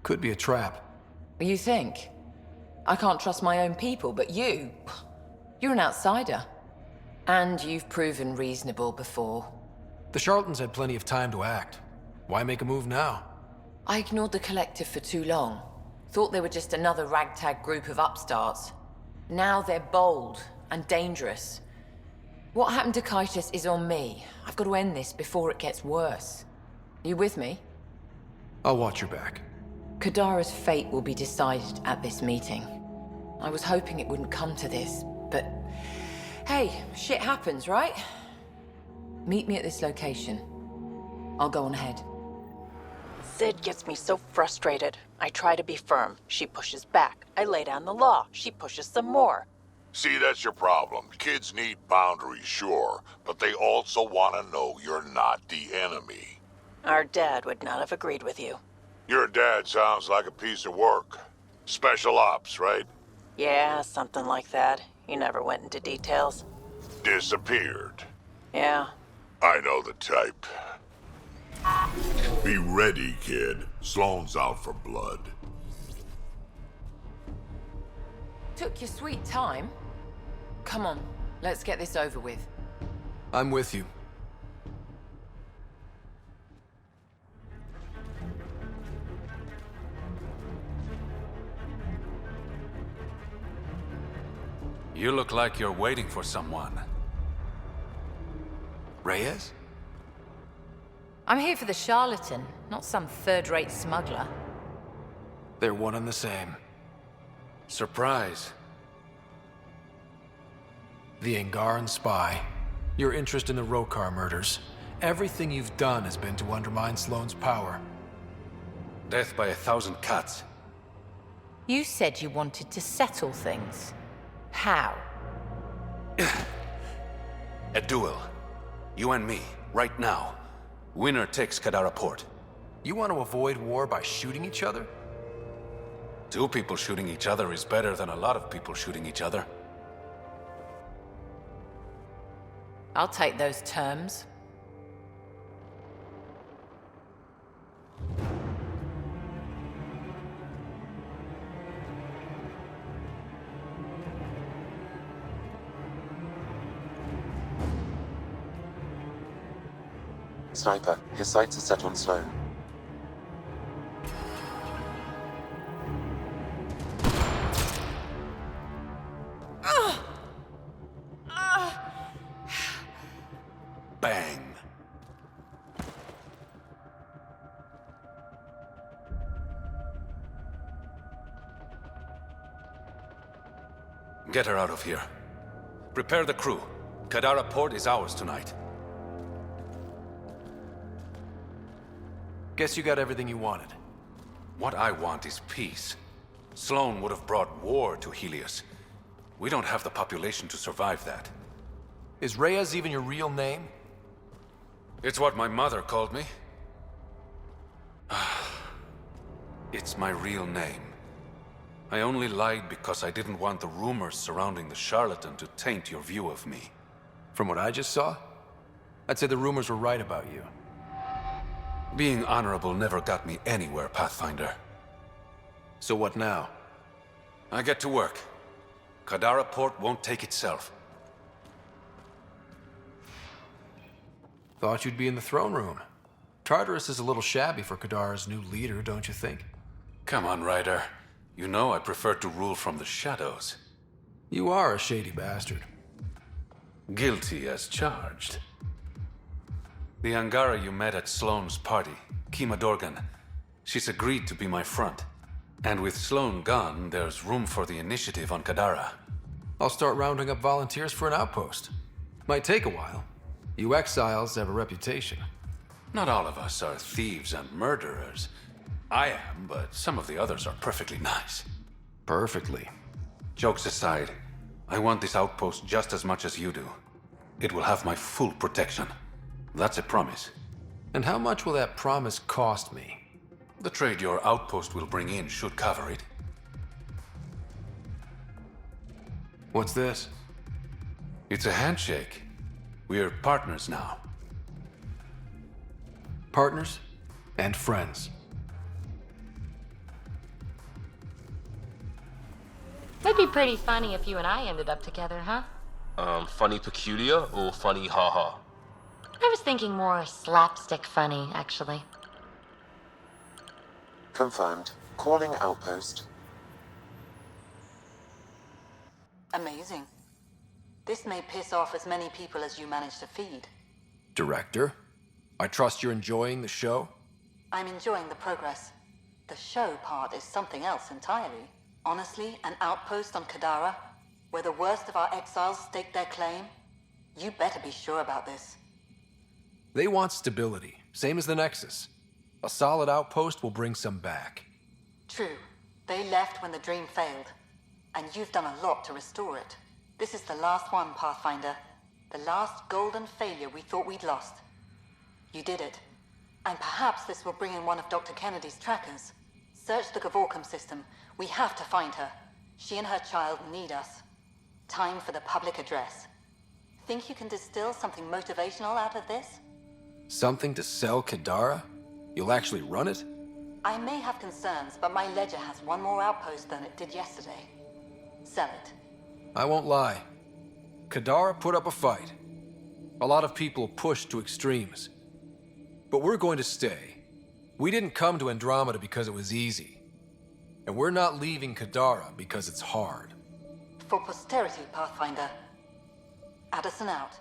[SPEAKER 1] Could be a trap.
[SPEAKER 19] You think? I can't trust my own people, but you're an outsider. And you've proven reasonable before.
[SPEAKER 1] The charlatans had plenty of time to act. Why make a move now?
[SPEAKER 19] I ignored the collective for too long. Thought they were just another ragtag group of upstarts. Now they're bold and dangerous. What happened to Kitus is on me. I've got to end this before it gets worse. You with me?
[SPEAKER 1] I'll watch your back.
[SPEAKER 19] Kadara's fate will be decided at this meeting. I was hoping it wouldn't come to this, but hey, shit happens, right? Meet me at this location. I'll go on ahead.
[SPEAKER 4] Sid gets me so frustrated. I try to be firm. She pushes back. I lay down the law. She pushes some more.
[SPEAKER 11] See, that's your problem. Kids need boundaries, sure, but they also want to know you're not the enemy.
[SPEAKER 4] Our dad would not have agreed with you.
[SPEAKER 11] Your dad sounds like a piece of work. Special ops, right?
[SPEAKER 4] Yeah, something like that. He never went into details.
[SPEAKER 11] Disappeared.
[SPEAKER 4] Yeah.
[SPEAKER 11] I know the type. Be ready, kid. Sloane's out for blood.
[SPEAKER 19] Took your sweet time. Come on, let's get this over with.
[SPEAKER 1] I'm with you.
[SPEAKER 7] You look like you're waiting for someone.
[SPEAKER 1] Reyes?
[SPEAKER 19] I'm here for the charlatan, not some third-rate smuggler.
[SPEAKER 1] They're one and the same.
[SPEAKER 7] Surprise.
[SPEAKER 1] The Angaran spy. Your interest in the Rokar murders. Everything you've done has been to undermine Sloane's power.
[SPEAKER 7] Death by 1,000 cuts.
[SPEAKER 19] You said you wanted to settle things. How?
[SPEAKER 7] A duel. You and me, right now. Winner takes Kadara port.
[SPEAKER 1] You want to avoid war by shooting each other?
[SPEAKER 7] 2 people shooting each other is better than a lot of people shooting each other.
[SPEAKER 19] I'll take those terms.
[SPEAKER 2] Sniper, his sights are set on Sloan.
[SPEAKER 10] Bang. Get her out of here. Prepare the crew. Kadara port is ours tonight.
[SPEAKER 1] Guess you got everything you wanted.
[SPEAKER 10] What I want is peace. Sloan would have brought war to Helios. We don't have the population to survive that.
[SPEAKER 1] Is Reyes even your real name?
[SPEAKER 10] It's what my mother called me. It's my real name. I only lied because I didn't want the rumors surrounding the charlatan to taint your view of me.
[SPEAKER 1] From what I just saw, I'd say the rumors were right about you.
[SPEAKER 10] Being honorable never got me anywhere, Pathfinder.
[SPEAKER 1] So what now?
[SPEAKER 10] I get to work. Kadara port won't take itself.
[SPEAKER 1] Thought you'd be in the throne room. Tartarus is a little shabby for Kadara's new leader, don't you think?
[SPEAKER 10] Come on, Ryder. You know I prefer to rule from the shadows.
[SPEAKER 1] You are a shady bastard.
[SPEAKER 10] Guilty as charged. The Angara you met at Sloane's party, Kima Dorgan, she's agreed to be my front. And with Sloane gone, there's room for the initiative on Kadara.
[SPEAKER 1] I'll start rounding up volunteers for an outpost. Might take a while. You exiles have a reputation.
[SPEAKER 10] Not all of us are thieves and murderers. I am, but some of the others are perfectly nice.
[SPEAKER 1] Perfectly.
[SPEAKER 10] Jokes aside, I want this outpost just as much as you do. It will have my full protection. That's a promise.
[SPEAKER 1] And how much will that promise cost me?
[SPEAKER 10] The trade your outpost will bring in should cover it.
[SPEAKER 1] What's this?
[SPEAKER 10] It's a handshake. We're partners now.
[SPEAKER 1] Partners and friends.
[SPEAKER 20] It'd be pretty funny if you and I ended up together, huh?
[SPEAKER 21] Funny peculiar or funny haha?
[SPEAKER 20] I was thinking more slapstick funny, actually.
[SPEAKER 2] Confirmed. Calling Outpost.
[SPEAKER 18] Amazing. This may piss off as many people as you manage to feed.
[SPEAKER 1] Director, I trust you're enjoying the show?
[SPEAKER 18] I'm enjoying the progress. The show part is something else entirely. Honestly, an outpost on Kadara, where the worst of our exiles stake their claim, you better be sure about this.
[SPEAKER 1] They want stability, same as the Nexus. A solid outpost will bring some back.
[SPEAKER 18] True. They left when the dream failed. And you've done a lot to restore it. This is the last one, Pathfinder. The last golden failure we thought we'd lost. You did it. And perhaps this will bring in one of Dr. Kennedy's trackers. Search the Gavorcom system. We have to find her. She and her child need us. Time for the public address. Think you can distill something motivational out of this?
[SPEAKER 1] Something to sell Kadara? You'll actually run it?
[SPEAKER 18] I may have concerns, but my ledger has one more outpost than it did yesterday. Sell it.
[SPEAKER 1] I won't lie. Kadara put up a fight. A lot of people pushed to extremes. But we're going to stay. We didn't come to Andromeda because it was easy. And we're not leaving Kadara because it's hard.
[SPEAKER 18] For posterity, Pathfinder. Addison out.